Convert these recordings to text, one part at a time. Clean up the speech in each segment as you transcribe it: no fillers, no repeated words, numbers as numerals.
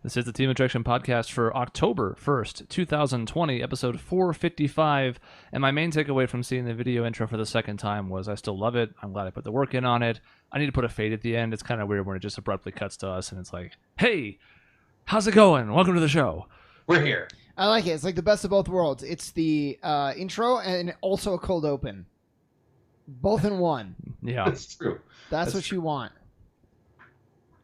This is the Team Objection podcast for October 1st, 2020, episode 455. And my main takeaway from seeing the video intro for the second time was I still love it. I'm glad I put the work in on it. I need to put a fade at the end. It's kind of weird when it just abruptly cuts to us and it's like, hey, how's it going? Welcome to the show. We're here. I like it. It's like the best of both worlds. It's the intro and also a cold open. Both in one. Yeah. That's true. That's what you want.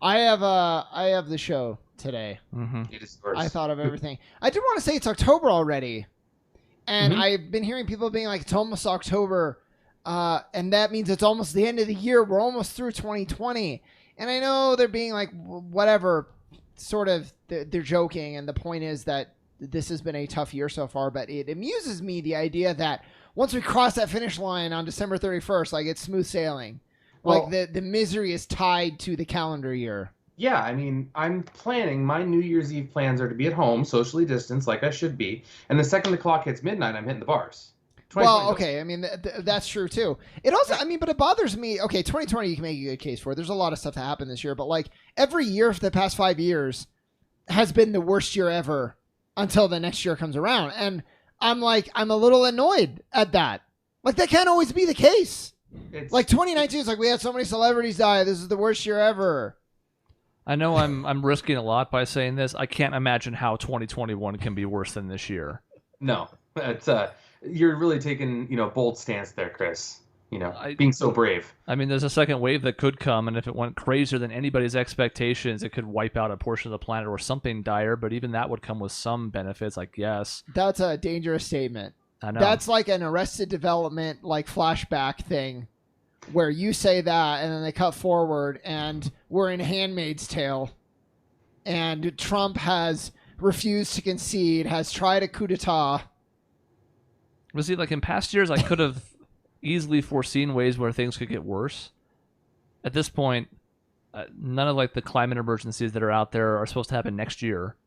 I have the show today. Mm-hmm. It is yours. I thought of everything. I did want to say it's October already. And I've been hearing people being like, it's almost October. And that means it's almost the end of the year. We're almost through 2020. And I know they're being like, whatever, sort of, they're joking. And the point is that this has been a tough year so far. But it amuses me, the idea that once we cross that finish line on December 31st, like it's smooth sailing. Well, like the misery is tied to the calendar year. Yeah, I mean, I'm planning, my New Year's Eve plans are to be at home, socially distanced, like I should be. And the second the clock hits midnight, I'm hitting the bars. Well, okay, I mean, that's true, too. It also, I mean, but it bothers me. Okay, 2020, you can make a good case for it. There's a lot of stuff that happened this year. But, like, every year for the past 5 years has been the worst year ever until the next year comes around. And I'm a little annoyed at that. Like, that can't always be the case. Like 2019 is like, we had so many celebrities die. This is the worst year ever. I know I'm risking a lot by saying this. I can't imagine how 2021 can be worse than this year. No, it's you're really taking a bold stance there, Chris. Being so brave. I mean, there's a second wave that could come, and if it went crazier than anybody's expectations, it could wipe out a portion of the planet or something dire. But even that would come with some benefits, I guess. That's a dangerous statement. I know. That's like an Arrested Development like flashback thing where you say that and then they cut forward and we're in Handmaid's Tale and Trump has refused to concede, has tried a coup d'etat. Was he like in past years I could have easily foreseen ways where things could get worse. At this point, none of like the climate emergencies that are out there are supposed to happen next year.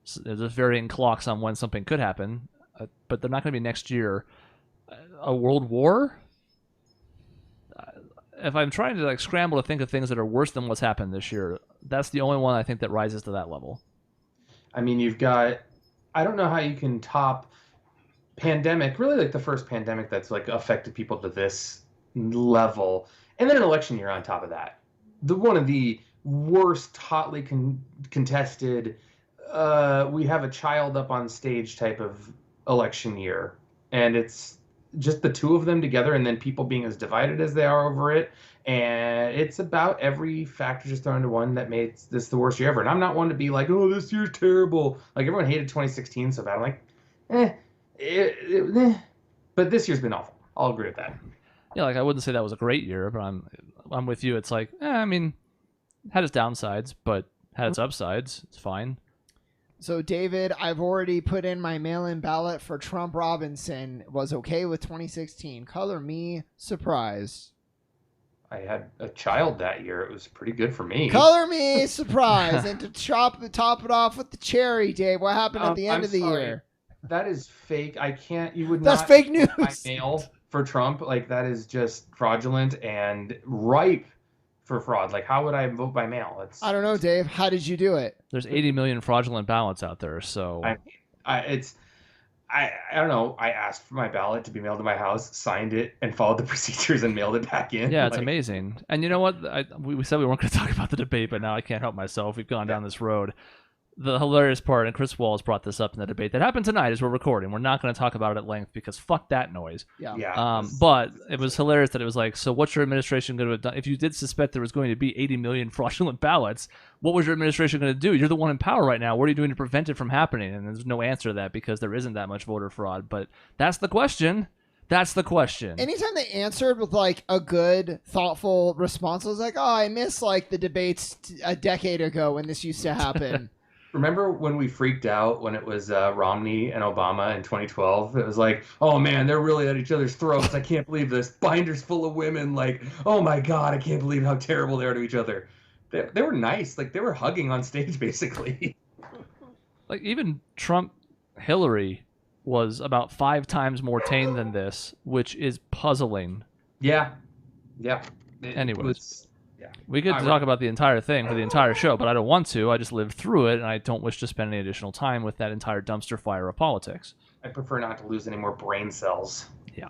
So there's varying clocks on when something could happen. But they're not going to be next year. A world war? If I'm trying to like scramble to think of things that are worse than what's happened this year, that's the only one I think that rises to that level. I mean, you've got, I don't know how you can top pandemic, really like the first pandemic that's like affected people to this level, and then an election year on top of that. One of the worst, hotly contested, we have a child up on stage type of election year, and it's just the two of them together and then people being as divided as they are over it, and it's about every factor just thrown into one that made this the worst year ever. And I'm not one to be like, oh, this year's terrible, like everyone hated 2016 so bad. I'm like but this year's been awful. I'll agree with that. Yeah, like I wouldn't say that was a great year, but I'm with you. It's like I mean, had its downsides but had its upsides. It's fine. So, David, I've already put in my mail-in ballot for Trump Robinson. Was okay with 2016. Color me surprised. I had a child that year. It was pretty good for me. Color me surprised. And to top it off with the cherry, Dave, what happened at the end of the year? That is fake. I can't. You would That's not. That's fake news. My mail for Trump, like that is just fraudulent and ripe for fraud. Like, how would I vote by mail? I don't know, Dave. How did you do it? There's 80 million fraudulent ballots out there, so I don't know. I asked for my ballot to be mailed to my house, signed it, and followed the procedures and mailed it back in. Yeah, it's amazing. And you know what? We said we weren't going to talk about the debate, but now I can't help myself. We've gone down this road. The hilarious part, and Chris Walls brought this up in the debate that happened tonight as we're recording. We're not going to talk about it at length because fuck that noise. Yeah. But it was hilarious that it was like, so what's your administration going to have done? If you did suspect there was going to be 80 million fraudulent ballots, what was your administration going to do? You're the one in power right now. What are you doing to prevent it from happening? And there's no answer to that because there isn't that much voter fraud. But that's the question. That's the question. Anytime they answered with like a good, thoughtful response, I was like, oh, I miss like the debates a decade ago when this used to happen. Remember when we freaked out when it was Romney and Obama in 2012? It was like, oh man, they're really at each other's throats. I can't believe this. Binders full of women. Like, oh my God, I can't believe how terrible they are to each other. They were nice. Like, they were hugging on stage, basically. Like, even Trump, Hillary was about 5 times more tame than this, which is puzzling. Yeah. Anyways. We could talk about the entire thing for the entire show, but I don't want to. I just lived through it, and I don't wish to spend any additional time with that entire dumpster fire of politics. I prefer not to lose any more brain cells. Yeah.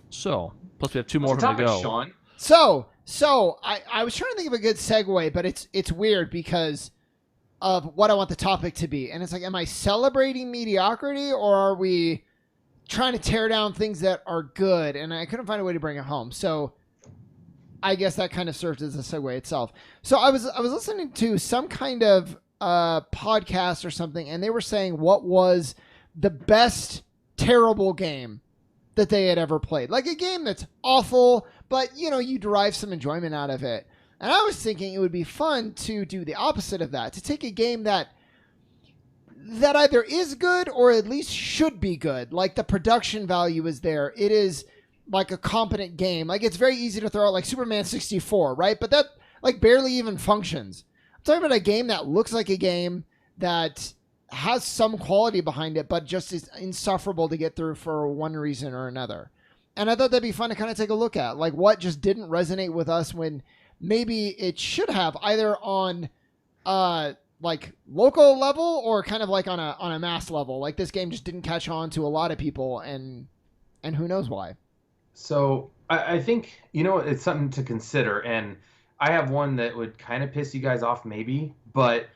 So, plus we have 2 more What's from the to topic, go. Shaun? So I was trying to think of a good segue, but it's weird because of what I want the topic to be. And it's like, am I celebrating mediocrity, or are we trying to tear down things that are good? And I couldn't find a way to bring it home. So I guess that kind of served as a segue itself. So I was listening to some kind of podcast or something, and they were saying what was the best terrible game that they had ever played. Like a game that's awful, but you derive some enjoyment out of it. And I was thinking it would be fun to do the opposite of that, to take a game that either is good or at least should be good. Like the production value is there. It is like a competent game. Like it's very easy to throw out like Superman 64, right? But that like barely even functions. I'm talking about a game that looks like a game that has some quality behind it, but just is insufferable to get through for one reason or another. And I thought that'd be fun to kind of take a look at, like what just didn't resonate with us when maybe it should have, either on like local level or kind of like on a mass level. Like this game just didn't catch on to a lot of people, and who knows why. So I think, it's something to consider. And I have one that would kind of piss you guys off maybe, but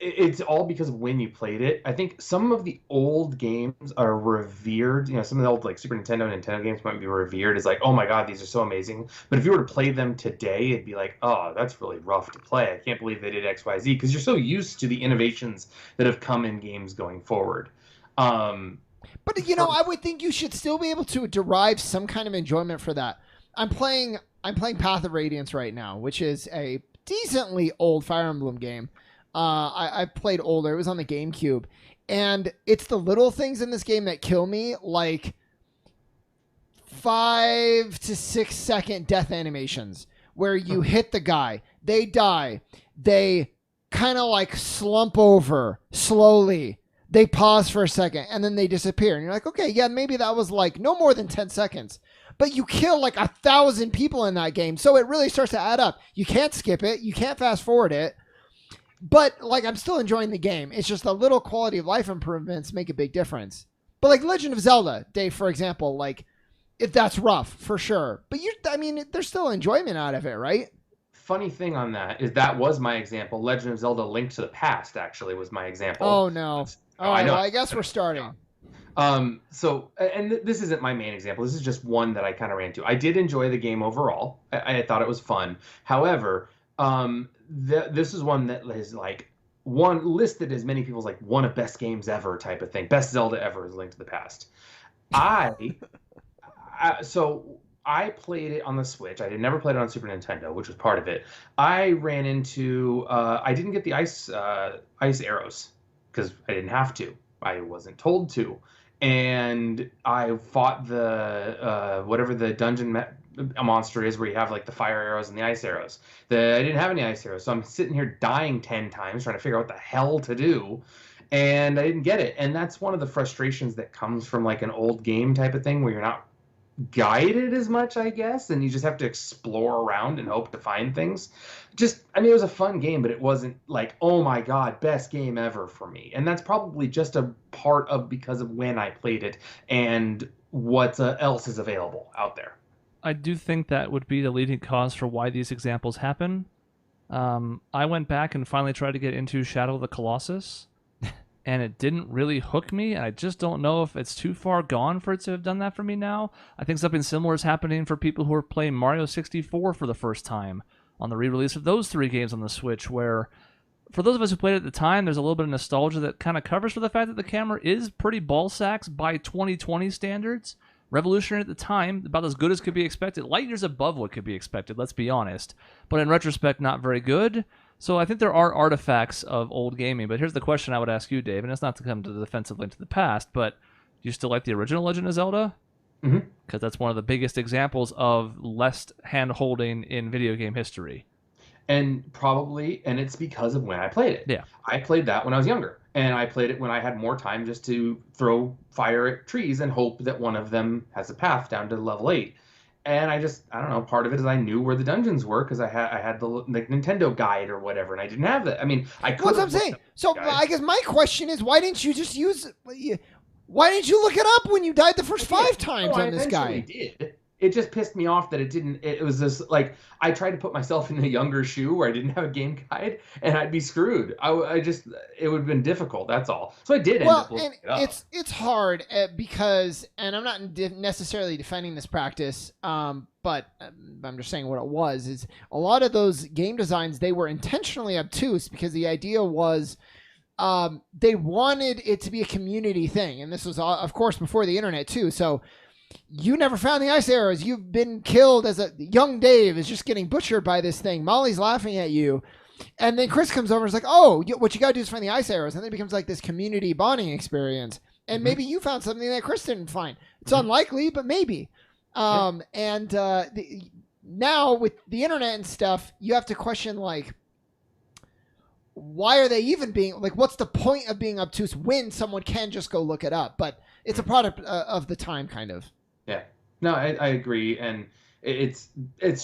it's all because of when you played it. I think some of the old games are revered. Some of the old like Super Nintendo games might be revered as like, oh my God, these are so amazing. But if you were to play them today, it'd be like, oh, that's really rough to play. I can't believe they did X, Y, Z, because you're so used to the innovations that have come in games going forward. But I would think you should still be able to derive some kind of enjoyment for that. I'm playing Path of Radiance right now, which is a decently old Fire Emblem game. I played older. It was on the GameCube. And it's the little things in this game that kill me, like 5 to 6 second death animations where you hit the guy, they die, they kind of like slump over slowly, they pause for a second, and then they disappear. And you're like, okay, yeah, maybe that was like no more than 10 seconds. But you kill like 1,000 people in that game, so it really starts to add up. You can't skip it. You can't fast forward it. But, like, I'm still enjoying the game. It's just the little quality of life improvements make a big difference. But, like, Legend of Zelda, Dave, for example, like, if that's rough, for sure. But, there's still enjoyment out of it, right? Funny thing on that is that was my example. Legend of Zelda Link to the Past, actually, was my example. Oh, no. All right, well, I guess we're starting. So, and this isn't my main example. This is just one that I kind of ran into. I did enjoy the game overall. I thought it was fun. However, this is one that is like one listed as many people's like one of best games ever type of thing. Best Zelda ever is Link to the Past. So I played it on the Switch. I never played it on Super Nintendo, which was part of it. I ran into I didn't get the ice arrows because I didn't have to. I wasn't told to. And I fought the whatever the dungeon monster is, where you have like the fire arrows and the ice arrows. I didn't have any ice arrows, so I'm sitting here dying 10 times trying to figure out what the hell to do, and I didn't get it. And that's one of the frustrations that comes from like an old game type of thing, where you're not guided as much, I guess, and you just have to explore around and hope to find things. It was a fun game, but it wasn't like, oh my God, best game ever for me. And that's probably just a part of because of when I played it and what else is available out there. I do think that would be the leading cause for why these examples happen. I went back and finally tried to get into Shadow of the Colossus, and it didn't really hook me. And I just don't know if it's too far gone for it to have done that for me now. I think something similar is happening for people who are playing Mario 64 for the first time on the re-release of those 3 games on the Switch, where for those of us who played it at the time, there's a little bit of nostalgia that kind of covers for the fact that the camera is pretty ball sacks by 2020 standards. Revolutionary at the time, about as good as could be expected. Light years above what could be expected, let's be honest. But in retrospect, not very good. So I think there are artifacts of old gaming. But here's the question I would ask you, Dave, and it's not to come to the defense of Link to the Past, but do you still like the original Legend of Zelda? Because that's one of the biggest examples of less hand-holding in video game history. And it's because of when I played it. Yeah. I played that when I was younger. And I played it when I had more time just to throw fire at trees and hope that one of them has a path down to level 8. And I don't know, part of it is I knew where the dungeons were because I had the like Nintendo guide or whatever, and I didn't have that. I mean, I could. What's what I'm saying? So I guess my question is, why didn't you just use? Why didn't you look it up when you died the first 5 times on this guy? I did. It just pissed me off that it didn't. It was this like I tried to put myself in a younger shoe where I didn't have a game guide, and I'd be screwed. I just it would have been difficult. That's all. So I did end up looking it up. It's hard because, and I'm not necessarily defending this practice, but I'm just saying what it was. Is a lot of those game designs, they were intentionally obtuse because the idea was. They wanted it to be a community thing, and this was, of course, before the internet too. So you never found the ice arrows. You've been killed as a young Dave is just getting butchered by this thing. Molly's laughing at you, and then Chris comes over and is like, "Oh, what you gotta do is find the ice arrows," and then it becomes like this community bonding experience. And maybe you found something that Chris didn't find. It's unlikely, but maybe. Now with the internet and stuff, you have to question like. Why are they even being like? What's the point of being obtuse when someone can just go look it up? But it's a product of the time, kind of. Yeah, no, I agree, and it's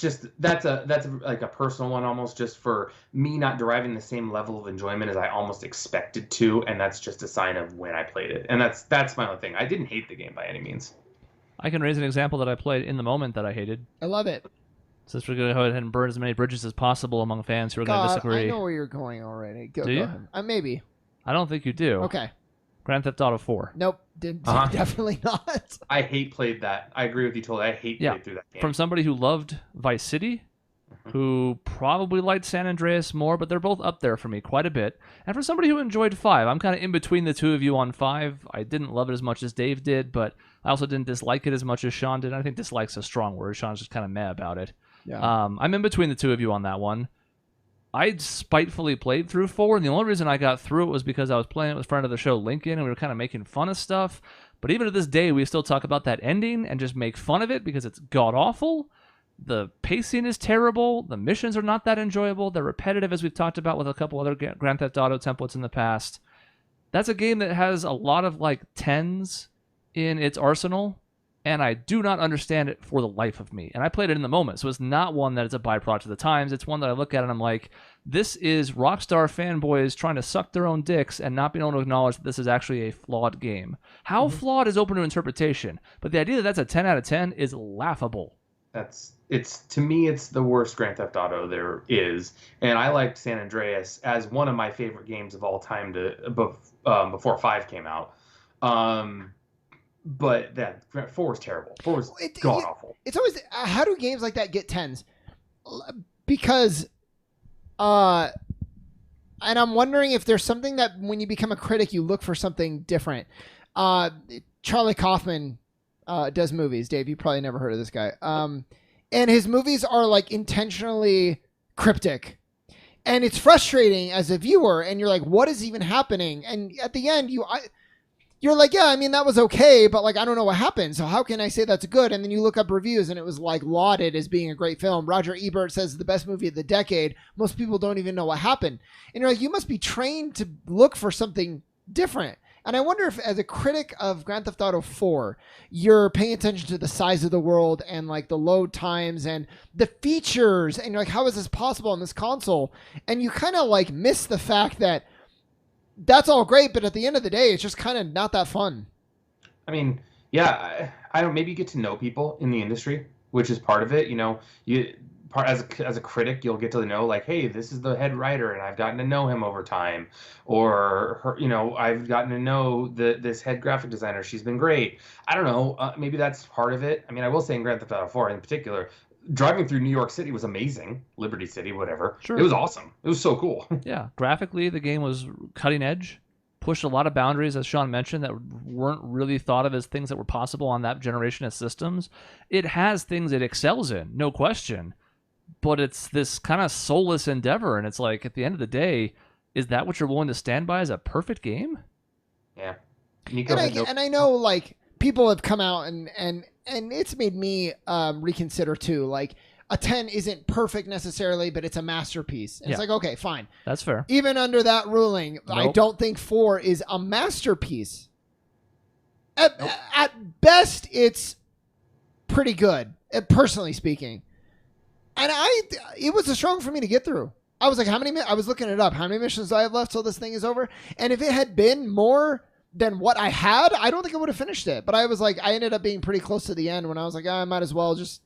just that's like a personal one almost, just for me not deriving the same level of enjoyment as I almost expected to, and that's just a sign of when I played it, and that's my only thing. I didn't hate the game by any means. I can raise an example that I played in the moment that I hated. I love it. Since we're going to go ahead and burn as many bridges as possible among fans who are going to disagree. I know where you're going already. Do you? Maybe. I don't think you do. Okay. Grand Theft Auto 4. Nope. Definitely not. I played that. I agree with you totally. I played through that game. From somebody who loved Vice City, who probably liked San Andreas more, but they're both up there for me quite a bit. And for somebody who enjoyed 5, I'm kind of in between the two of you on 5. I didn't love it as much as Dave did, but I also didn't dislike it as much as Shaun did. I think dislike's a strong word. Shaun's just kind of meh about it. Yeah. I'm in between the two of you on that one. I spitefully played through 4, and the only reason I got through it was because I was playing it with friend of the show, Lincoln, and we were kind of making fun of stuff. But even to this day, we still talk about that ending and just make fun of it because it's god-awful. The pacing is terrible. The missions are not that enjoyable. They're repetitive, as we've talked about with a couple other Grand Theft Auto templates in the past. That's a game that has a lot of, like, 10s in its arsenal, and I do not understand it for the life of me. And I played it in the moment, so it's not one that is a byproduct of the times. It's one that I look at and I'm like, this is Rockstar fanboys trying to suck their own dicks and not being able to acknowledge that this is actually a flawed game. How flawed is open to interpretation, but the idea that that's a 10 out of 10 is laughable. To me, it's the worst Grand Theft Auto there is, and I liked San Andreas as one of my favorite games of all time before 5 came out. But that 4 was terrible. 4 was god awful. It's always how do games like that get 10s? Because, and I'm wondering if there's something that when you become a critic, you look for something different. Charlie Kaufman does movies. Dave, you probably never heard of this guy. And his movies are like intentionally cryptic. And it's frustrating as a viewer, and you're like, what is even happening? And at the end, you're like, yeah, I mean, that was okay, but like, I don't know what happened. So how can I say that's good? And then you look up reviews and it was like lauded as being a great film. Roger Ebert says it's the best movie of the decade. Most people don't even know what happened. And you're like, you must be trained to look for something different. And I wonder if as a critic of Grand Theft Auto 4, you're paying attention to the size of the world and like the load times and the features. And you're like, how is this possible on this console? And you kind of like miss the fact that that's all great, but at the end of the day, it's just kind of not that fun. I mean, yeah, I don't. Maybe you get to know people in the industry, which is part of it. You know, as a critic, you'll get to know like, hey, this is the head writer, and I've gotten to know him over time, or I've gotten to know this head graphic designer. She's been great. I don't know. Maybe that's part of it. I mean, I will say in Grand Theft Auto 4 in particular. Driving through New York City was amazing. Liberty City, whatever. Sure. It was awesome. It was so cool. Yeah. Graphically, the game was cutting edge, pushed a lot of boundaries, as Shaun mentioned, that weren't really thought of as things that were possible on that generation of systems. It has things it excels in, no question. But it's this kind of soulless endeavor. And it's like, at the end of the day, is that what you're willing to stand by as a perfect game? Yeah. And I know, like, people have come out and it's made me reconsider too. Like a 10 isn't perfect necessarily, but it's a masterpiece. And It's like, okay, fine. That's fair. Even under that ruling, nope. I don't think 4 is a masterpiece. At best, it's pretty good. personally speaking. And it was a struggle for me to get through. I was like, I was looking it up. How many missions do I have left till this thing is over? And if it had been more than what I had, I don't think I would have finished it. But I was like, I ended up being pretty close to the end when I was like, I might as well just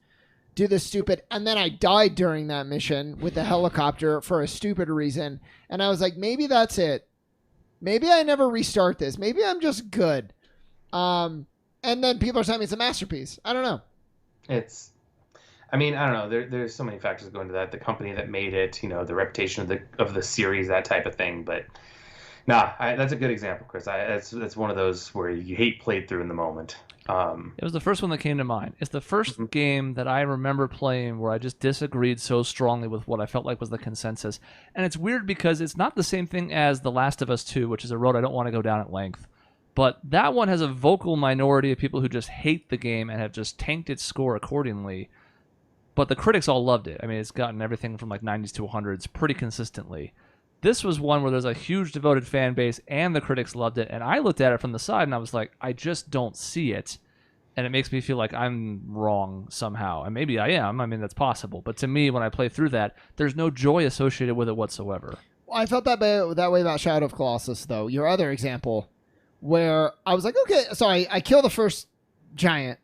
do this stupid. And then I died during that mission with the helicopter for a stupid reason. And I was like, maybe that's it. Maybe I never restart this. Maybe I'm just good. And then people are telling me it's a masterpiece. I don't know. I don't know. There's so many factors that go into that. The company that made it, the reputation of the series, that type of thing. But that's a good example, Chris. That's one of those where you hate played through in the moment. It was the first one that came to mind. It's the first game that I remember playing where I just disagreed so strongly with what I felt like was the consensus. And it's weird because it's not the same thing as The Last of Us 2, which is a road I don't want to go down at length. But that one has a vocal minority of people who just hate the game and have just tanked its score accordingly. But the critics all loved it. I mean, it's gotten everything from like 90s to 100s pretty consistently. This was one where there's a huge devoted fan base and the critics loved it. And I looked at it from the side and I was like, I just don't see it. And it makes me feel like I'm wrong somehow. And maybe I am. I mean, that's possible. But to me, when I play through that, there's no joy associated with it whatsoever. Well, I felt that way about Shadow of Colossus, though. Your other example, where I was like, okay, so I kill the first giant.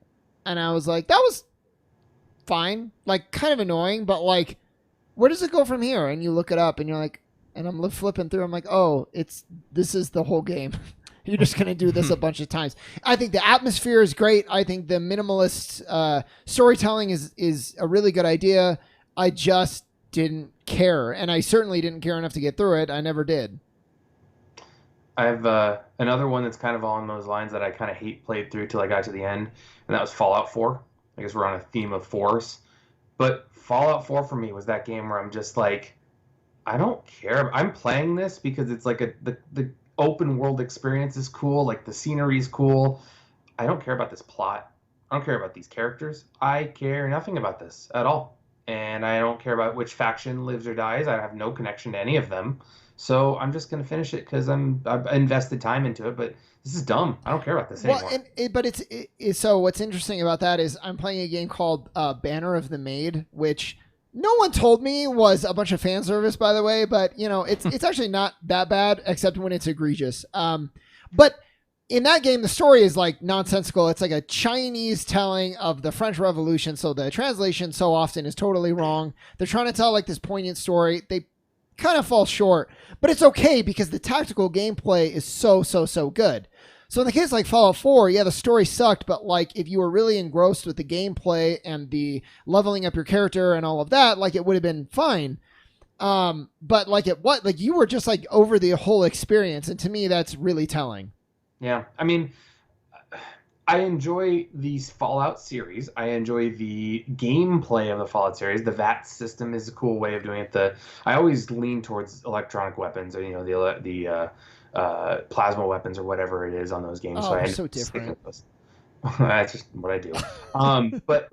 And I was like, that was fine, like kind of annoying, but like, where does it go from here? And you look it up and you're like, and I'm flipping through, I'm like, oh, this is the whole game. You're just going to do this a bunch of times. I think the atmosphere is great. I think the minimalist storytelling is a really good idea. I just didn't care, and I certainly didn't care enough to get through it. I never did. I have another one that's kind of along those lines that I kind of hate played through till I got to the end, and that was Fallout 4. I guess we're on a theme of fours. But Fallout 4 for me was that game where I'm just like, I don't care. I'm playing this because it's like the open world experience is cool, like the scenery is cool. I don't care about this plot. I don't care about these characters. I care nothing about this at all. And I don't care about which faction lives or dies. I have no connection to any of them. So I'm just going to finish it because I've invested time into it, but this is dumb. I don't care about this anymore. So what's interesting about that is I'm playing a game called Banner of the Maid, which no one told me was a bunch of fan service, by the way, but it's actually not that bad, except when it's egregious. But in that game, the story is like nonsensical. It's like a Chinese telling of the French Revolution, so the translation so often is totally wrong. They're trying to tell like this poignant story. They kind of fall short, but it's okay because the tactical gameplay is so good. So in the case like Fallout 4, yeah, the story sucked, but like if you were really engrossed with the gameplay and the leveling up your character and all of that, like it would have been fine. But like you were just like over the whole experience, and to me that's really telling. Yeah, I mean, I enjoy these Fallout series. I enjoy the gameplay of the Fallout series. The VAT system is a cool way of doing it. I always lean towards electronic weapons, or the plasma weapons or whatever it is on those games. Oh, so different. That's just what I do. But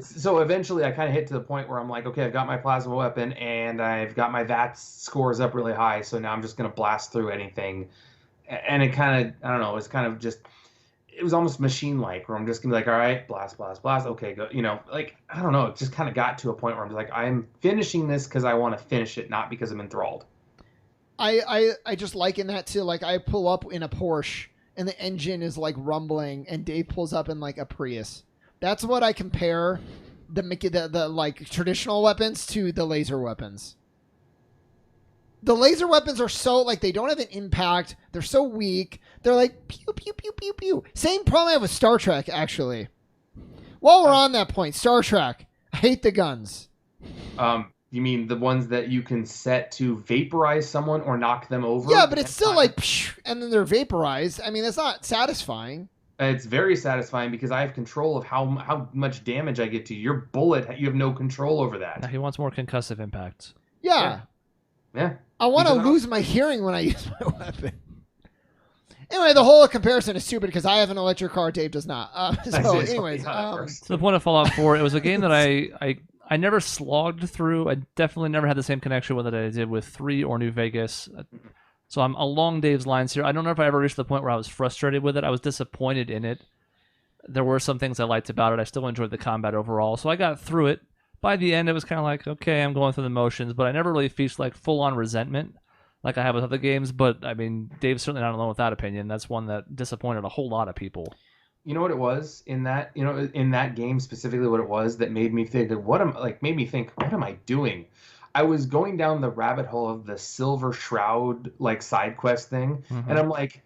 so eventually I kind of hit to the point where I'm like, okay, I've got my plasma weapon and I've got my VAT scores up really high. So now I'm just going to blast through anything. And it kind of, I don't know, it's kind of just, it was almost machine-like where I'm just going to be like, all right, blast, okay, go. Like, I don't know, it just kind of got to a point where I'm like, I'm finishing this because I want to finish it, not because I'm enthralled. I just liken that to like I pull up in a Porsche and the engine is like rumbling and Dave pulls up in like a Prius. That's what I compare the like traditional weapons to the laser weapons. The laser weapons are so like they don't have an impact. They're so weak. They're like pew pew pew pew pew. Same problem I have with Star Trek actually. While we're on that point, Star Trek. I hate the guns. You mean the ones that you can set to vaporize someone or knock them over? Yeah, but it's still like, psh, and then they're vaporized. I mean, that's not satisfying. It's very satisfying because I have control of how much damage I get to your bullet. You have no control over that. Now he wants more concussive impact. Yeah. I want to lose my hearing when I use my weapon. Anyway, the whole comparison is stupid because I have an electric car. Dave does not. So, anyways, to the point of Fallout 4, it was a game that I never slogged through. I definitely never had the same connection with it as I did with 3 or New Vegas. So I'm along Dave's lines here. I don't know if I ever reached the point where I was frustrated with it. I was disappointed in it. There were some things I liked about it. I still enjoyed the combat overall, so I got through it. By the end, it was kind of like, okay, I'm going through the motions, but I never really faced like full-on resentment like I have with other games. But I mean, Dave's certainly not alone with that opinion. That's one that disappointed a whole lot of people. You know what it was in that, in that game specifically, what it was that made me think, what am I doing? I was going down the rabbit hole of the Silver Shroud like side quest thing, and I'm like,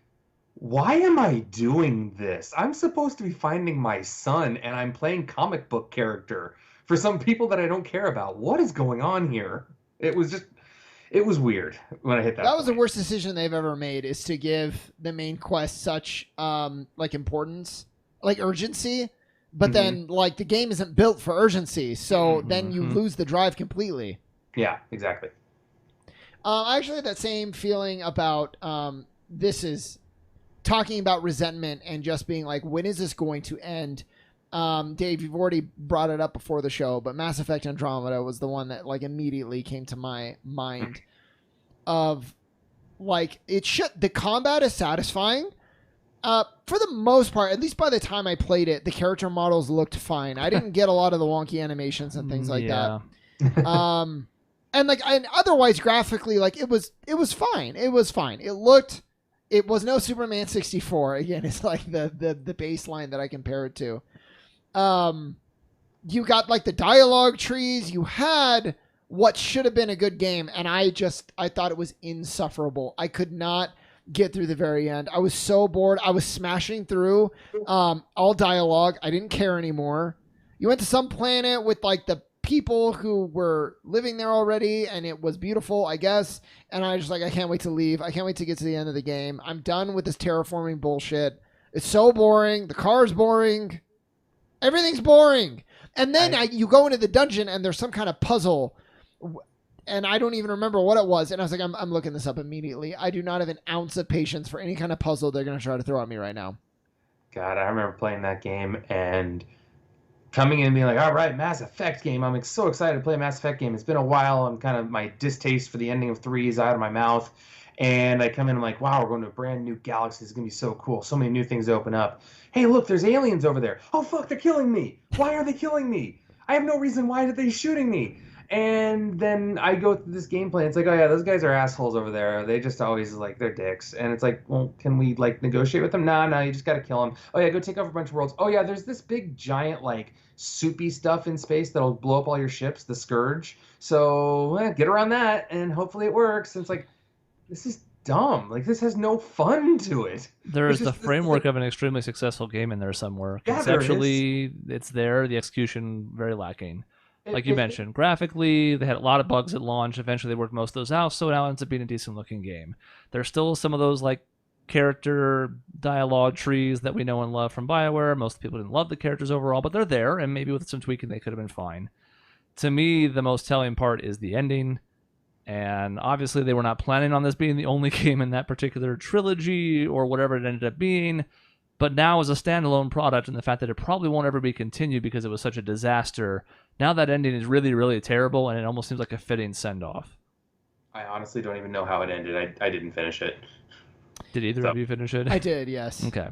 why am I doing this? I'm supposed to be finding my son, and I'm playing comic book character for some people that I don't care about. What is going on here? It was weird when I hit that. That was the worst decision they've ever made, is to give the main quest such like importance, like urgency, but then like the game isn't built for urgency, so then you lose the drive completely. Yeah, exactly. I actually had that same feeling about this is talking about resentment and just being like, when is this going to end? Dave, you've already brought it up before the show, but Mass Effect Andromeda was the one that like immediately came to my mind of like, the combat is satisfying. For the most part, at least by the time I played it, the character models looked fine. I didn't get a lot of the wonky animations and things like that. And otherwise graphically, like it was fine. It was fine. It was no Superman 64. Again, it's like the baseline that I compare it to. You got like the dialogue trees. You had what should have been a good game, and I thought it was insufferable. I could not get through the very end. I was so bored. I was smashing through all dialogue. I didn't care anymore. You went to some planet with like the people who were living there already, and it was beautiful, I guess. And I was just like, I can't wait to leave. I can't wait to get to the end of the game. I'm done with this terraforming bullshit. It's so boring. The car's boring. Everything's boring. And then you go into the dungeon, and there's some kind of puzzle, and I don't even remember what it was. And I was like, I'm looking this up immediately. I do not have an ounce of patience for any kind of puzzle they're going to try to throw at me right now. God, I remember playing that game and coming in and being like, all right, Mass Effect game. I'm so excited to play a Mass Effect game. It's been a while. I'm kind of, my distaste for the ending of 3 is out of my mouth. And I come in and I'm like, wow, we're going to a brand new galaxy. It's going to be so cool. So many new things open up. Hey, look, there's aliens over there. Oh, fuck, they're killing me. Why are they killing me? I have no reason. Why are they shooting me? And then I go through this gameplay. It's like, oh, yeah, those guys are assholes over there. They just always, like, they're dicks. And it's like, well, can we, like, negotiate with them? No, you just got to kill them. Oh, yeah, go take over a bunch of worlds. Oh, yeah, there's this big, giant, like, soupy stuff in space that'll blow up all your ships, the Scourge. So, get around that, and hopefully it works. And it's like, this is dumb. Like, this has no fun to it. There is the framework of an extremely successful game in there somewhere. Yeah, Conceptually, it's there. The execution, very lacking. Like you mentioned, graphically, they had a lot of bugs at launch. Eventually, they worked most of those out, so it now ends up being a decent-looking game. There's still some of those like character dialogue trees that we know and love from BioWare. Most people didn't love the characters overall, but they're there, and maybe with some tweaking, they could have been fine. To me, the most telling part is the ending, and obviously, they were not planning on this being the only game in that particular trilogy or whatever it ended up being. But now, as a standalone product, and the fact that it probably won't ever be continued because it was such a disaster, now that ending is really, really terrible, and it almost seems like a fitting send-off. I honestly don't even know how it ended. I didn't finish it. Did either of you finish it? I did, yes. Okay.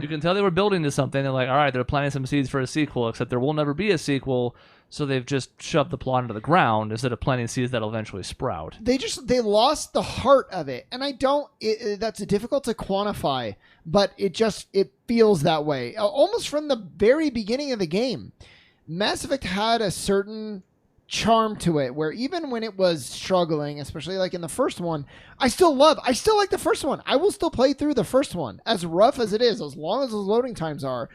You can tell they were building to something. They're like, all right, they're planting some seeds for a sequel, except there will never be a sequel, so they've just shoved the plot into the ground instead of planting seeds that'll eventually sprout. They lost the heart of it, and that's difficult to quantify, but it feels that way. Almost from the very beginning of the game. Mass Effect had a certain charm to it where even when it was struggling, especially like in the first one, I still like the first one. I will still play through the first one, as rough as it is, as long as the loading times are,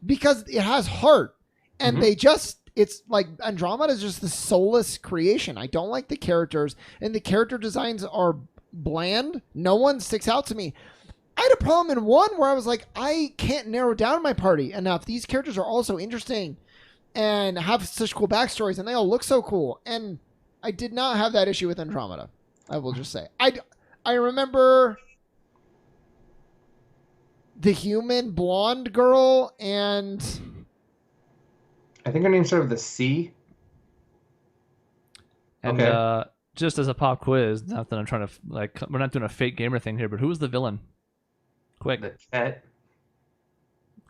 because it has heart. And it's like Andromeda is just the soulless creation. I don't like the characters, and the character designs are bland. No one sticks out to me. I had a problem in 1 where I was like, I can't narrow down my party enough. These characters are also interesting and have such cool backstories, and they all look so cool. And I did not have that issue with Andromeda, I will just say. I remember the human blonde girl, and I think her name started with a C. And Okay. Just as a pop quiz, not that I'm trying to, like, we're not doing a fake gamer thing here, but who was the villain? Quick. The Ket.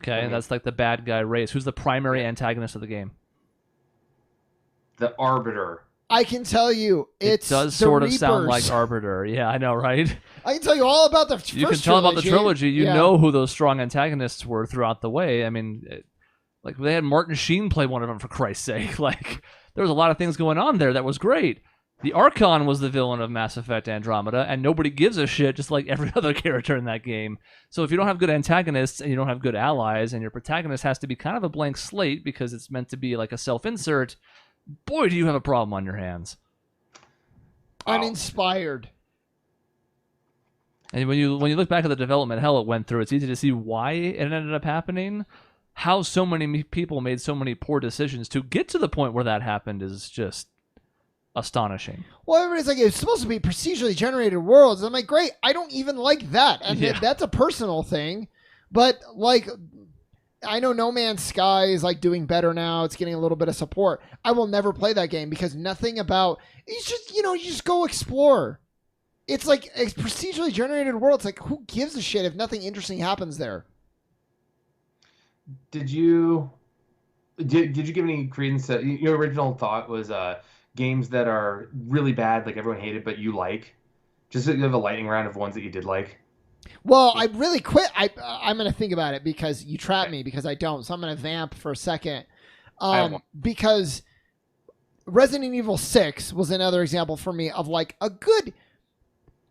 Okay, and that's like the bad guy race. Who's the primary antagonist of the game? The Arbiter. I can tell you, It does sort of sound like Arbiter. Yeah, I know, right? I can tell you all about the first You can tell about the trilogy. You Yeah. know who those strong antagonists were throughout the way. I mean, like they had Martin Sheen play one of them, for Christ's sake. Like there was a lot of things going on there that was great. The Archon was the villain of Mass Effect Andromeda, and nobody gives a shit, just like every other character in that game. So if you don't have good antagonists and you don't have good allies, and your protagonist has to be kind of a blank slate because it's meant to be like a self-insert, boy, do you have a problem on your hands. Uninspired. And when you look back at the development hell it went through, it's easy to see why it ended up happening. How so many people made so many poor decisions to get to the point where that happened is just astonishing. Well, everybody's like, it's supposed to be procedurally generated worlds. I'm like, great. I don't even like that. And that's a personal thing. But, like, I know No Man's Sky is, like, doing better now. It's getting a little bit of support. I will never play that game because nothing about... It's just, you just go explore. It's like a procedurally generated world. It's like, who gives a shit if nothing interesting happens there? Did you give any credence to your original thought was games that are really bad, like everyone hated, but you like? Just have a lightning round of ones that you did like. Well, I really quit. I'm going to think about it because you trapped me because I don't. So I'm going to vamp for a second. Because Resident Evil 6 was another example for me of like a good...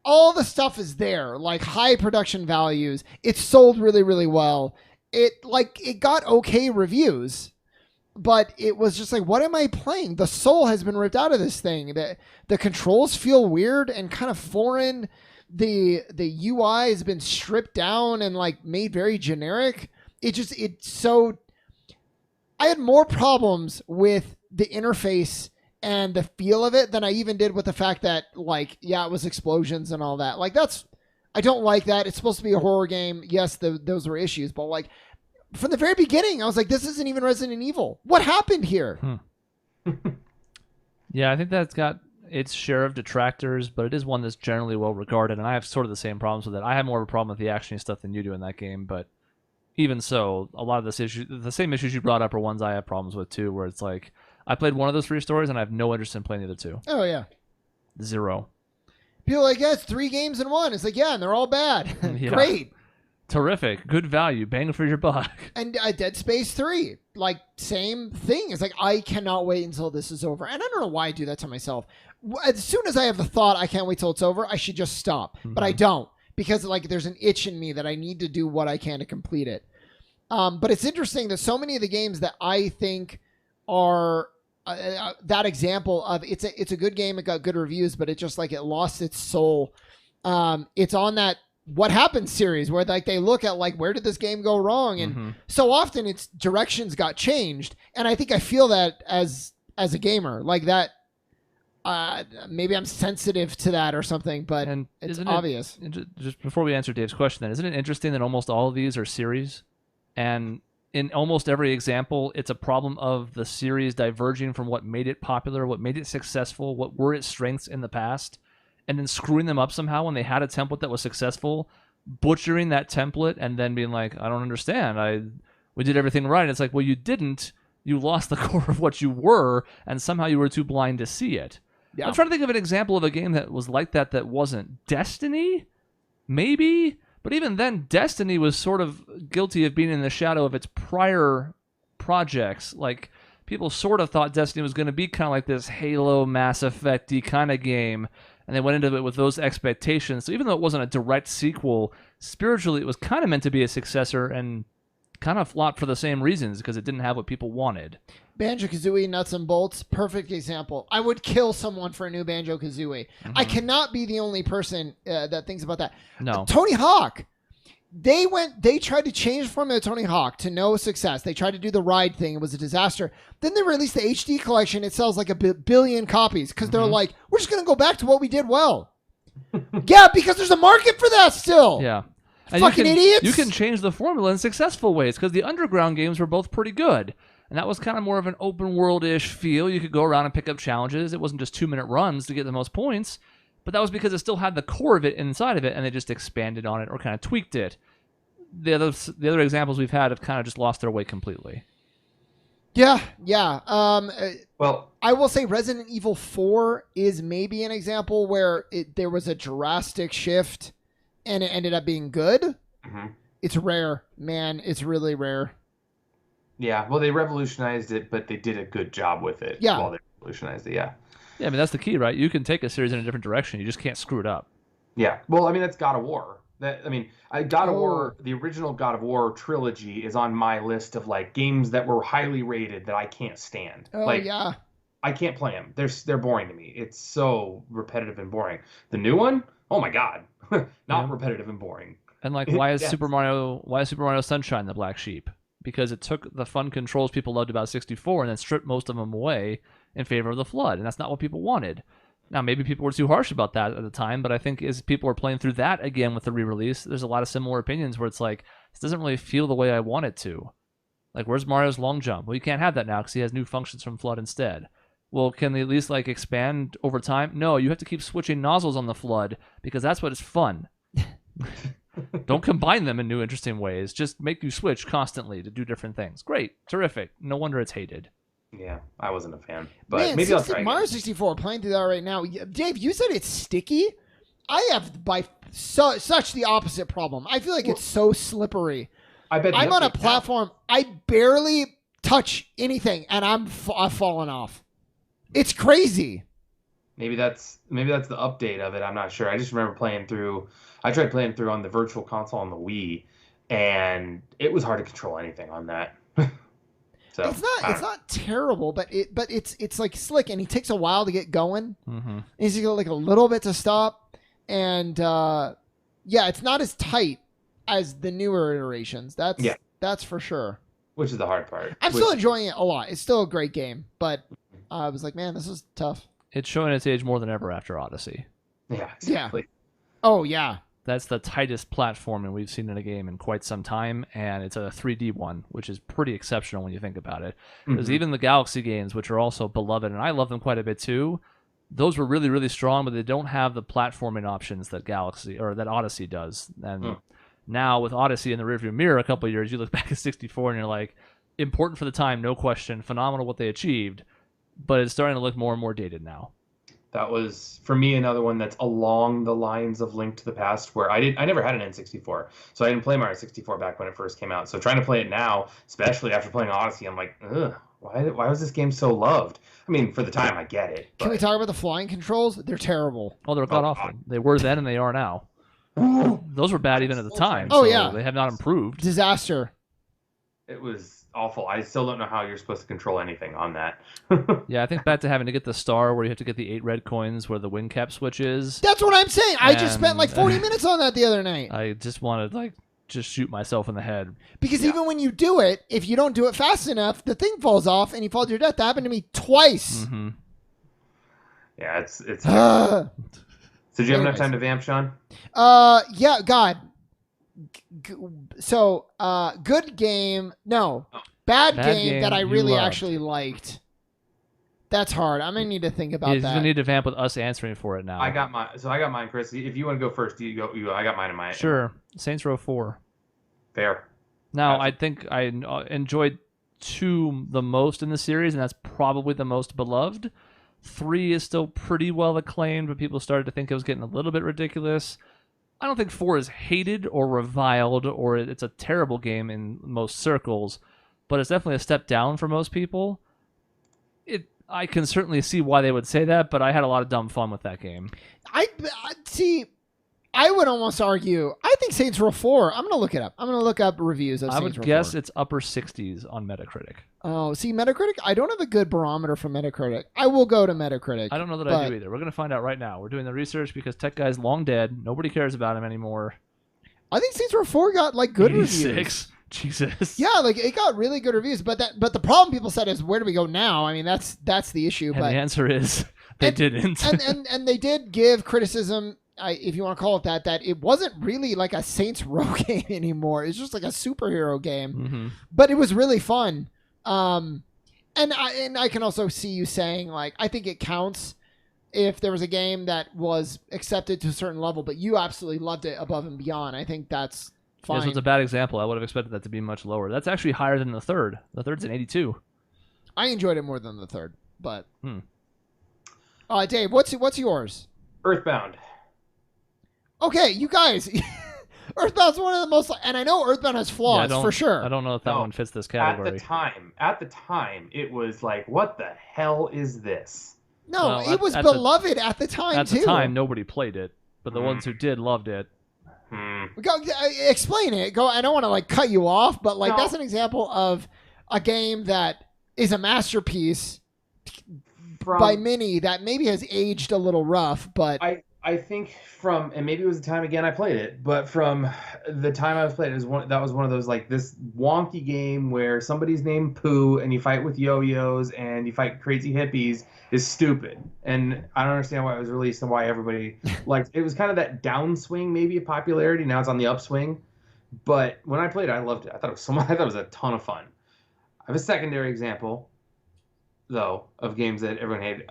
All the stuff is there, like high production values. It's sold really, really well. It got okay reviews, but it was just like, what am I playing? The soul has been ripped out of this thing. The controls feel weird and kind of foreign. The UI has been stripped down and like made very generic. I had more problems with the interface and the feel of it than I even did with the fact that like, yeah, it was explosions and all that. Like I don't like that. It's supposed to be a horror game. Yes, those were issues, but like from the very beginning, I was like, this isn't even Resident Evil. What happened here? Yeah, I think that's got its share of detractors, but it is one that's generally well regarded, and I have sort of the same problems with it. I have more of a problem with the actiony stuff than you do in that game, but even so, a lot of the same issues you brought up are ones I have problems with too, where it's like, I played one of those 3 stories, and I have no interest in playing the other 2. Oh, yeah. 0. People are like, yeah, it's 3 games in 1. It's like, yeah, and they're all bad. Yeah. Great. Terrific. Good value. Bang for your buck. And Dead Space 3, like, same thing. It's like, I cannot wait until this is over. And I don't know why I do that to myself. As soon as I have the thought, I can't wait till it's over, I should just stop. But I don't. Because, like, there's an itch in me that I need to do what I can to complete it. But it's interesting that so many of the games that I think are... that example of it's a good game, it got good reviews, but it just like it lost its soul. It's on that What Happened series where like they look at like where did this game go wrong, and so often its directions got changed, and I think I feel that as a gamer like that. Maybe I'm sensitive to that or something, but it's obvious. Just before we answer Dave's question, then isn't it interesting that almost all of these are series, and in almost every example, it's a problem of the series diverging from what made it popular, what made it successful, what were its strengths in the past, and then screwing them up somehow when they had a template that was successful, butchering that template, and then being like, I don't understand. We did everything right. It's like, well, you didn't. You lost the core of what you were, and somehow you were too blind to see it. Yeah. I'm trying to think of an example of a game that was like that wasn't Destiny, maybe? But even then, Destiny was sort of guilty of being in the shadow of its prior projects. Like, people sort of thought Destiny was going to be kind of like this Halo, Mass Effect-y kind of game, and they went into it with those expectations. So even though it wasn't a direct sequel, spiritually it was kind of meant to be a successor and kind of flopped for the same reasons because it didn't have what people wanted. Banjo-Kazooie, Nuts and Bolts, perfect example. I would kill someone for a new Banjo-Kazooie. I cannot be the only person that thinks about that. No. Tony Hawk. They tried to change the formula of Tony Hawk to no success. They tried to do the ride thing. It was a disaster. Then they released the HD collection. It sells like a billion copies because they're like, we're just going to go back to what we did well. Yeah, because there's a market for that still. Yeah. And fucking idiots. You can change the formula in successful ways because the Underground games were both pretty good. And that was kind of more of an open world-ish feel. You could go around and pick up challenges. It wasn't just 2-minute runs to get the most points. But that was because it still had the core of it inside of it, and they just expanded on it or kind of tweaked it. the other examples we've had have kind of just lost their way completely. Yeah. Well, I will say Resident Evil 4 is maybe an example where there was a drastic shift and it ended up being good. mm-hmm. It's rare, man. It's really rare. Yeah, well, they revolutionized it, but they did a good job with it. Yeah. While they revolutionized it, yeah. Yeah, I mean, that's the key, right? You can take a series in a different direction. You just can't screw it up. Yeah. Well, I mean, that's God of War. God of War, the original God of War trilogy is on my list of like games that were highly rated that I can't stand. Oh, like, yeah. I can't play them. They're boring to me. It's so repetitive and boring. The new one, oh my God, not repetitive and boring. And like, why is Super Mario Sunshine the black sheep? Because it took the fun controls people loved about 64 and then stripped most of them away in favor of the Flood, and that's not what people wanted. Now, maybe people were too harsh about that at the time, but I think as people are playing through that again with the re-release, there's a lot of similar opinions where it's like, this doesn't really feel the way I want it to. Like, where's Mario's long jump? Well, you can't have that now because he has new functions from Flood instead. Well, can they at least like expand over time? No, you have to keep switching nozzles on the Flood because that's what is fun. Don't combine them in new interesting ways. Just make you switch constantly to do different things. Great. Terrific. No wonder it's hated. Yeah, I wasn't a fan. But Man, maybe I'll try again. Mario 64, playing through that right now. Dave, you said it's sticky. I have such the opposite problem. I feel like it's so slippery. I bet I'm on a platform. I barely touch anything, and I've fallen off. It's crazy. Maybe that's the update of it. I'm not sure. I just remember playing through. I tried playing through on the Virtual Console on the Wii, and it was hard to control anything on that. So it's not terrible, but it's like slick, and he takes a while to get going. Mm-hmm. He's got like a little bit to stop, and it's not as tight as the newer iterations. That's for sure. Which is the hard part. I'm still enjoying it a lot. It's still a great game, but I was like, man, this is tough. It's showing its age more than ever after Odyssey. Yeah, exactly. Yeah. Oh yeah. That's the tightest platforming we've seen in a game in quite some time, and it's a 3D one, which is pretty exceptional when you think about it. Because even the Galaxy games, which are also beloved, and I love them quite a bit too, those were really, really strong, but they don't have the platforming options that Odyssey does. And now with Odyssey in the rearview mirror a couple of years, you look back at 64 and you're like, important for the time, no question, phenomenal what they achieved, but it's starting to look more and more dated now. That was, for me, another one that's along the lines of Link to the Past, where I never had an N64, so I didn't play Mario 64 back when it first came out. So trying to play it now, especially after playing Odyssey, I'm like, ugh, why was this game so loved? I mean, for the time, I get it. Can we talk about the flying controls? They're terrible. Oh, they're god-awful. They were then and they are now. Those were bad even at the time. Oh, so yeah. They have not improved. Disaster. It was awful. I still don't know how you're supposed to control anything on that. Yeah, I think back to having to get the star where you have to get the 8 red coins where the wing cap switch is. That's what I'm saying. I just spent like 40 minutes on that the other night. I just wanted just shoot myself in the head. Because even when you do it, if you don't do it fast enough, the thing falls off and you fall to your death. That happened to me twice. Mm-hmm. Yeah, it's so do you have enough time to vamp, Shaun? Yeah, God. So, good game. No. Bad game that I really actually liked. That's hard. I'm gonna need to think about that. You're gonna need to vamp with us answering for it now. I got mine, Chris. If you want to go first, you go. I got mine in my. Sure. Saints Row 4. Fair. Now, I think I enjoyed 2 the most in the series, and that's probably the most beloved. 3 is still pretty well acclaimed, but people started to think it was getting a little bit ridiculous. I don't think 4 is hated or reviled, or it's a terrible game in most circles, but it's definitely a step down for most people. I can certainly see why they would say that, but I had a lot of dumb fun with that game. I see. I would almost argue. I think Saints Row 4. I'm gonna look it up. I'm gonna look up reviews of Saints Row 4. I would guess it's upper 60s on Metacritic. Oh, see, Metacritic. I don't have a good barometer for Metacritic. I will go to Metacritic. I don't know that I do either. We're gonna find out right now. We're doing the research because Tech Guy's long dead. Nobody cares about him anymore. I think Saints Row 4 got like good 86. reviews. Jesus. Yeah, like it got really good reviews, but the problem people said is where do we go now? I mean, that's the issue. And but the answer is they didn't. and they did give criticism, if you want to call it that it wasn't really like a Saints Row game anymore. It's just like a superhero game, mm-hmm. but it was really fun. And I can also see you saying like I think it counts if there was a game that was accepted to a certain level, but you absolutely loved it above and beyond. I think that's Yeah, fine. so it's a bad example. I would have expected that to be much lower. That's actually higher than the third. The third's an 82. I enjoyed it more than the third, but Hmm. Dave, what's yours? Earthbound. Okay, you guys, Earthbound's one of the most, and I know Earthbound has flaws for sure. I don't know if that No, one fits this category. At the time, it was like, what the hell is this? No, Well, it was at beloved at the time At too. the time, nobody played it, but the ones who did loved it. Go explain it. Go. I don't want to like cut you off, but like No. that's an example of a game that is a masterpiece by many that maybe has aged a little rough, but I think from, and maybe it was the time again I played it, but from the time I was playing it, that was one of those like this wonky game where somebody's named Pooh and you fight with yo-yos and you fight crazy hippies is stupid. And I don't understand why it was released and why everybody liked it. Was kind of that downswing maybe of popularity. Now it's on the upswing. But when I played it, I loved it. I thought it was a ton of fun. I have a secondary example though of games that everyone hated.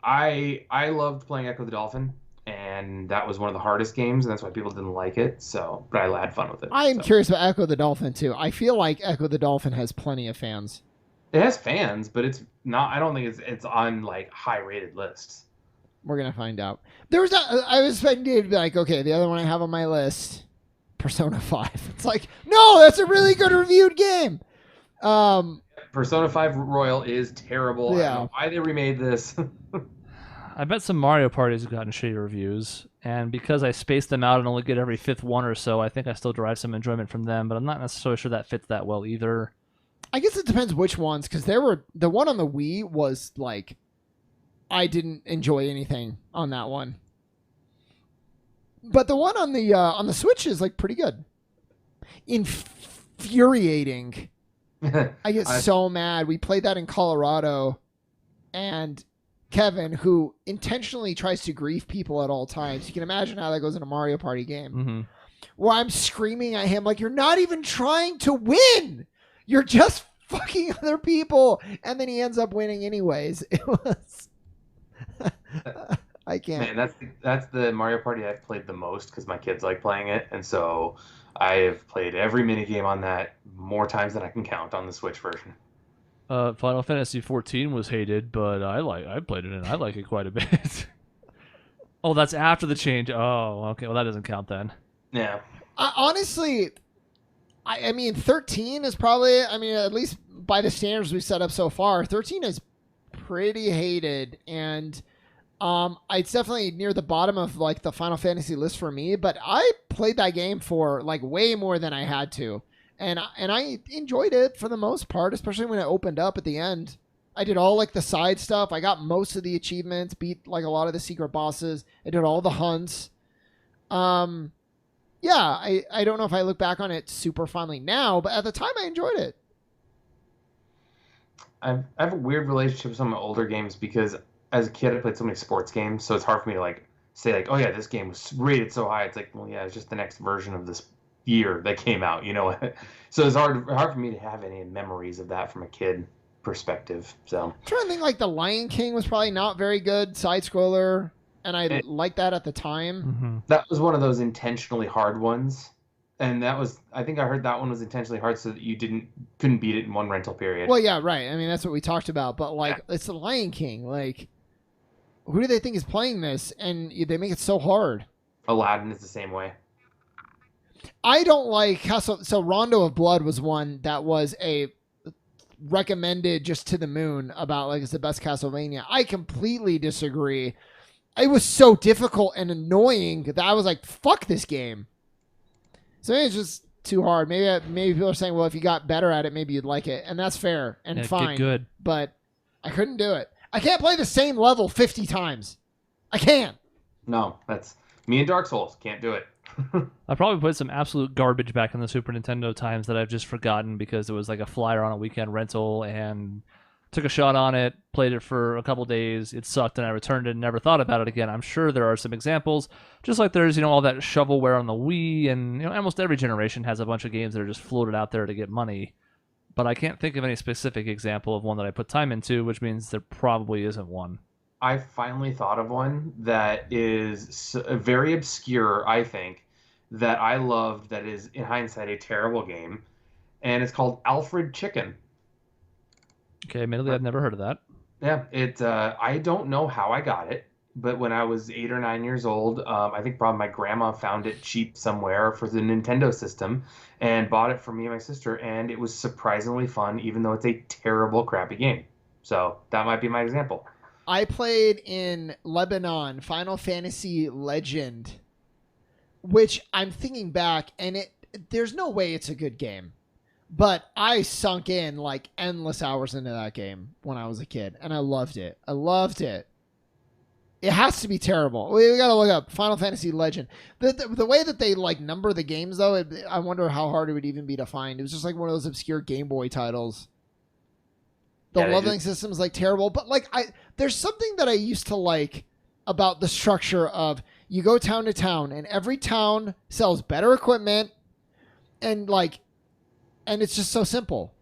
I loved playing Echo the Dolphin, and that was one of the hardest games, and that's why people didn't like it. So, but I had fun with it. I'm curious about Echo the Dolphin too. I feel like Echo the Dolphin has plenty of fans. It has fans, but it's not. I don't think it's on like high rated lists. We're gonna find out. I was expecting Dave to be like, okay, the other one I have on my list, Persona 5. It's like, no, that's a really good reviewed game. Persona 5 Royal is terrible. Yeah. I don't know why they remade this. I bet some Mario parties have gotten shitty reviews, and because I spaced them out and only get every fifth one or so, I think I still derive some enjoyment from them, but I'm not necessarily sure that fits that well either. I guess it depends which ones, because the one on the Wii was like, I didn't enjoy anything on that one, but the one on the Switch is like pretty good. Infuriating. I get so mad. We played that in Colorado, and Kevin, who intentionally tries to grief people at all times, you can imagine how that goes in a Mario Party game, Mm-hmm. where I'm screaming at him like, you're not even trying to win. You're just fucking other people. And then he ends up winning anyways. It was... I can't. Man, that's the Mario Party I've played the most because my kids like playing it, and so I have played every minigame on that more times than I can count on the Switch version. Final Fantasy XIV was hated, but I played it and I like it quite a bit. Oh, that's after the change. Oh, okay. Well, that doesn't count then. Yeah. Honestly, I mean, 13 is probably, I mean, at least by the standards we've set up so far, 13 is pretty hated, and it's definitely near the bottom of like the Final Fantasy list for me, but I played that game for like way more than I had to. And I enjoyed it for the most part, especially when it opened up at the end. I did all like the side stuff. I got most of the achievements, beat like a lot of the secret bosses. I did all the hunts. Yeah, I don't know if I look back on it super fondly now, but at the time I enjoyed it. I have a weird relationship with some of my older games because as a kid I played so many sports games, so it's hard for me to like say like, oh yeah, this game was rated so high. It's like, well, yeah, it's just the next version of this year that came out, you know. So it's hard for me to have any memories of that from a kid perspective. So I'm trying to think, like the Lion King was probably not very good side scroller, and I liked that at the time. Mm-hmm. That was one of those intentionally hard ones, and that was, I think I heard that one was intentionally hard so that you couldn't beat it in one rental period. Well, yeah, right. I mean, that's what we talked about, but like it's the Lion King. Like, who do they think is playing this? And they make it so hard. Aladdin is the same way. I don't like so Rondo of Blood was one that was a recommended just to the moon about like it's the best Castlevania. I completely disagree. It was so difficult and annoying that I was like, fuck this game. So maybe it's just too hard. Maybe people are saying, well, if you got better at it, maybe you'd like it, and that's fair and fine. Get good. But I couldn't do it. I can't play the same level 50 times. I can't. No, that's me and Dark Souls. Can't do it. I probably put some absolute garbage back in the Super Nintendo times that I've just forgotten because it was like a flyer on a weekend rental and took a shot on it, played it for a couple days, it sucked, and I returned it and never thought about it again. I'm sure there are some examples, just like there's, all that shovelware on the Wii, and almost every generation has a bunch of games that are just floated out there to get money. But I can't think of any specific example of one that I put time into, which means there probably isn't one. I finally thought of one that is very obscure, I think, that I loved that is, in hindsight, a terrible game, and it's called Alfred Chicken. Okay, admittedly, I've never heard of that. Yeah, I don't know how I got it, but when I was 8 or 9 years old, I think probably my grandma found it cheap somewhere for the Nintendo system and bought it for me and my sister, and it was surprisingly fun, even though it's a terrible, crappy game. So that might be my example. I played in Lebanon Final Fantasy Legend, which I'm thinking back, and there's no way it's a good game. But I sunk in like endless hours into that game when I was a kid, and I loved it. I loved it. It has to be terrible. We got to look up Final Fantasy Legend. The way that they like number the games, though, I wonder how hard it would even be to find. It was just like one of those obscure Game Boy titles. The leveling system is like terrible, but like there's something that I used to like about the structure of you go town to town, and every town sells better equipment, and it's just so simple.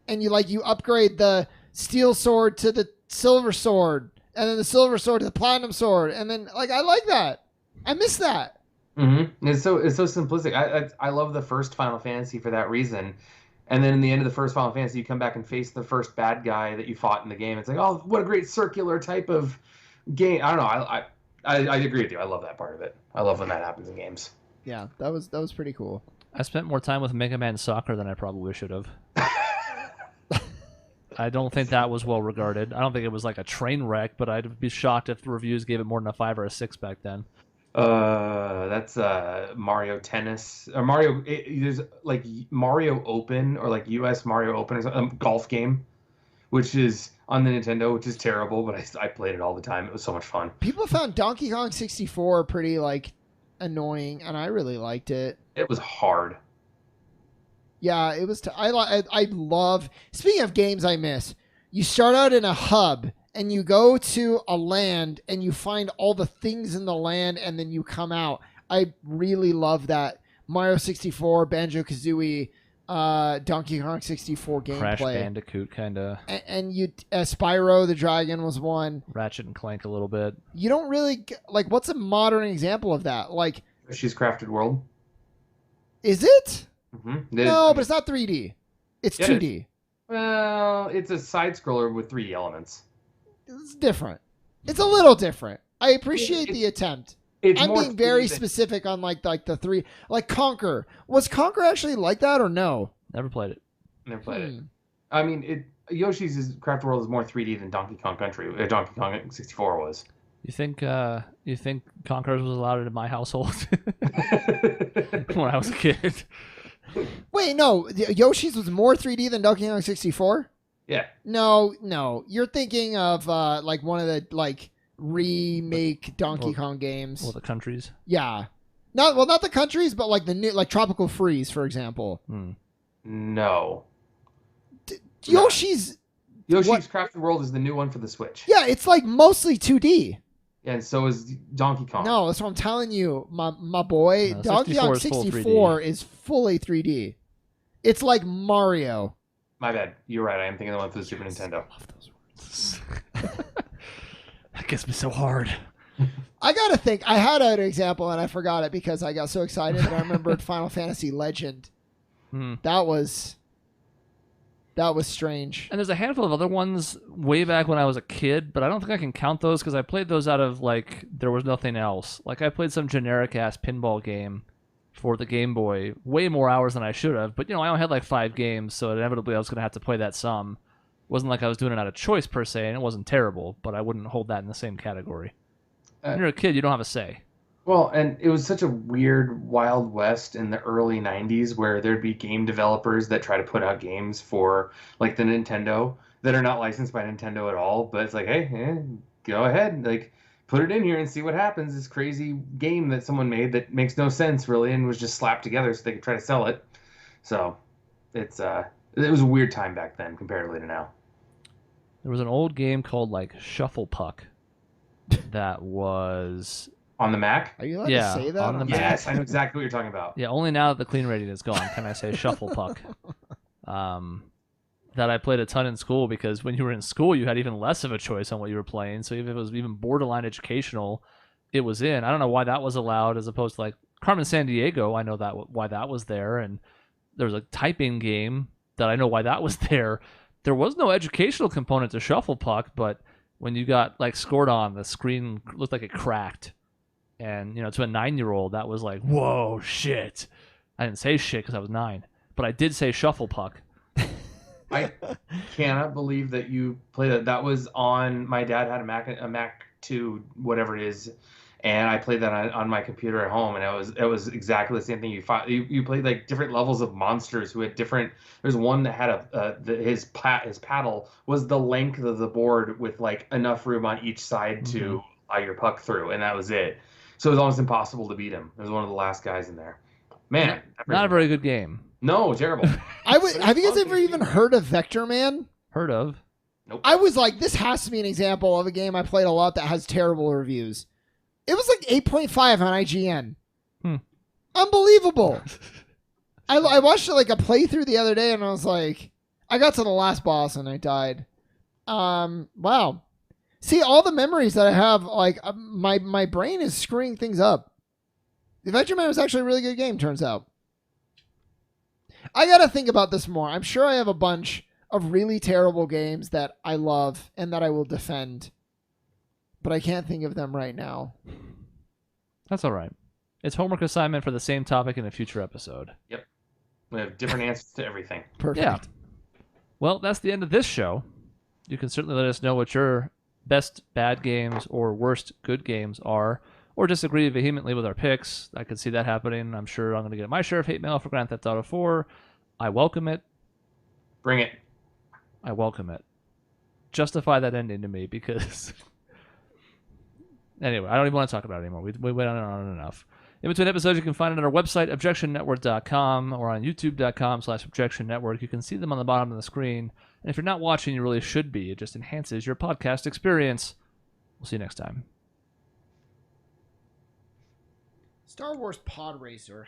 And you upgrade the steel sword to the silver sword, and then the silver sword to the platinum sword, and then I like that. I miss that. Mm-hmm. It's so simplistic. I love the first Final Fantasy for that reason. And then in the end of the first Final Fantasy, you come back and face the first bad guy that you fought in the game. It's like, oh, what a great circular type of game. I don't know. I agree with you. I love that part of it. I love when that happens in games. Yeah, that was pretty cool. I spent more time with Mega Man Soccer than I probably should have. I don't think that was well regarded. I don't think it was like a train wreck, but I'd be shocked if the reviews gave it more than a 5 or a 6 back then. That's Mario Tennis or Mario. There's like Mario Open or like US Mario Open, a golf game, which is on the Nintendo, which is terrible. But I played it all the time. It was so much fun. People found Donkey Kong 64 pretty annoying, and I really liked it. It was hard. Yeah, it was. I love. Speaking of games I miss, you start out in a hub. And you go to a land and you find all the things in the land and then you come out. I really love that Mario 64, Banjo-Kazooie, Donkey Kong 64 gameplay. Crash Bandicoot kind of. And you Spyro the Dragon was one. Ratchet and Clank a little bit. You don't really what's a modern example of that? Yoshi's Crafted World. Is it? Mm-hmm. No, but it's not 3D. It's 2D. Well, it's a side scroller with 3D elements. It's different. It's a little different. I appreciate the attempt. I'm being very specific on the three. Like Conquer. Was Conquer actually like that or no? Never played it. Never played it. I mean, Yoshi's Crafted World is more 3D than Donkey Kong Country. Donkey Kong 64 was. You think Conquerors was allowed in my household when I was a kid? Wait, no. Yoshi's was more 3D than Donkey Kong 64? Yeah. No. You're thinking of one of the remake Donkey Kong games. Well, the countries. Yeah. Not the countries, but the new Tropical Freeze, for example. No. Yoshi's Crafted World is the new one for the Switch. Yeah, it's mostly 2D. Yeah, and so is Donkey Kong. No, that's what I'm telling you, my boy. No, Donkey Kong 64 is fully 3D. It's like Mario. My bad. You're right. I am thinking of the one for the Super Nintendo. I love those words. That gets me so hard. I gotta think. I had an example and I forgot it because I got so excited that I remembered Final Fantasy Legend. That was strange. And there's a handful of other ones way back when I was a kid, but I don't think I can count those because I played those out of there was nothing else. I played some generic ass pinball game for the Game Boy, way more hours than I should have. But I only had 5 games, so inevitably I was going to have to play that some. It wasn't like I was doing it out of choice per se, and it wasn't terrible, but I wouldn't hold that in the same category. When you're a kid, you don't have a say. Well, and it was such a weird Wild West in the early 90s where there'd be game developers that try to put out games for the Nintendo that are not licensed by Nintendo at all, but it's hey, go ahead, put it in here and see what happens. This crazy game that someone made that makes no sense really and was just slapped together so they could try to sell it. So it was a weird time back then comparatively to now. There was an old game called Shuffle Puck that was on the Mac. Are you allowed to say that? On the Mac? Yes, I know exactly what you're talking about. Yeah, only now that the clean rating is gone can I say Shuffle Puck. That I played a ton in school because when you were in school, you had even less of a choice on what you were playing. So if it was even borderline educational, it was in. I don't know why that was allowed as opposed to Carmen Sandiego, I know that why that was there, and there's a typing game that I know why that was there. There was no educational component to Shuffle Puck, but when you got like scored on, the screen looked like it cracked. And, to a 9-year-old, that was like, whoa, shit. I didn't say shit because I was 9, but I did say Shuffle Puck. I cannot believe that you played that. That was on, my dad had a Mac 2, whatever it is, and I played that on my computer at home, and it was exactly the same thing. You played like different levels of monsters who had different. There's one that had his paddle was the length of the board with like enough room on each side to allow your puck through, and that was it. So it was almost impossible to beat him. It was one of the last guys in there. Man, not a very good game. No, terrible. Have you guys ever even heard of Vector Man? Heard of? Nope. I was like, this has to be an example of a game I played a lot that has terrible reviews. It was like 8.5 on IGN. Unbelievable. I watched it like a playthrough the other day, and I was like, I got to the last boss and I died. Wow. See, all the memories that I have, like my brain is screwing things up. The Vector Man was actually a really good game, turns out. I gotta think about this more. I'm sure I have a bunch of really terrible games that I love and that I will defend, but I can't think of them right now. That's all right. It's homework assignment for the same topic in a future episode. Yep. We have different answers to everything. Perfect. Yeah. Well, that's the end of this show. You can certainly let us know what your best bad games or worst good games are, or disagree vehemently with our picks. I could see that happening. I'm sure I'm going to get my share of hate mail for Grand Theft Auto 4. I welcome it. Bring it. I welcome it. Justify that ending to me because... Anyway, I don't even want to talk about it anymore. We went on and on enough. In between episodes, you can find it on our website, objectionnetwork.com, or on youtube.com/objectionnetwork. You can see them on the bottom of the screen. And if you're not watching, you really should be. It just enhances your podcast experience. We'll see you next time. Star Wars Pod Racer.